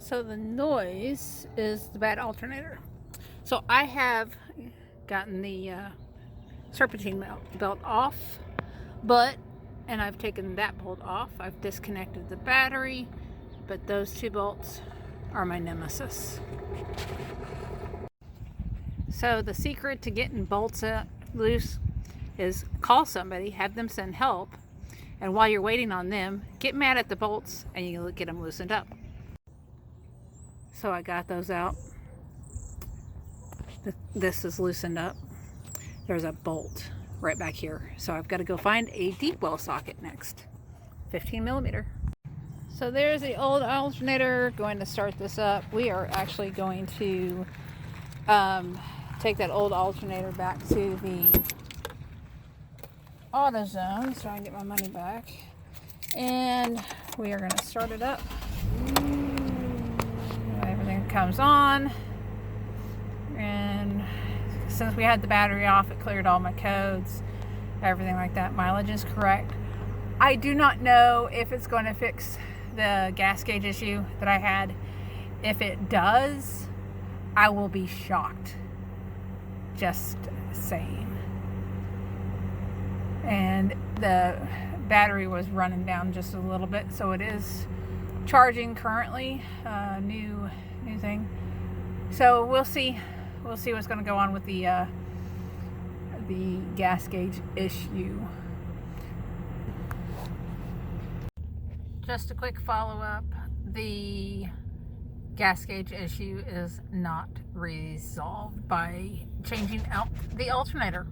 So the noise is the bad alternator. So I have gotten the serpentine belt off, and I've taken that bolt off. I've disconnected the battery, but those two bolts are my nemesis. So the secret to getting bolts loose is call somebody, have them send help, and while you're waiting on them, get mad at the bolts and you get them loosened up. So I got those out. This is loosened up. There's a bolt right back here. So I've got to go find a deep well socket next. 15 millimeter. So there's the old alternator. Going to start this up. We are actually going to take that old alternator back to the AutoZone so I can get my money back. And we are going to start it up. Everything comes on. And since we had the battery off, it cleared all my codes, everything like that. Mileage is correct. I do not know if it's going to fix the gas gauge issue that I had. If it does, I will be shocked. Just saying. And the battery was running down just a little bit, so it is charging currently. New thing. So we'll see. We'll see what's going to go on with the gas gauge issue. Just a quick follow-up. The gas gauge issue is not resolved by changing out the alternator.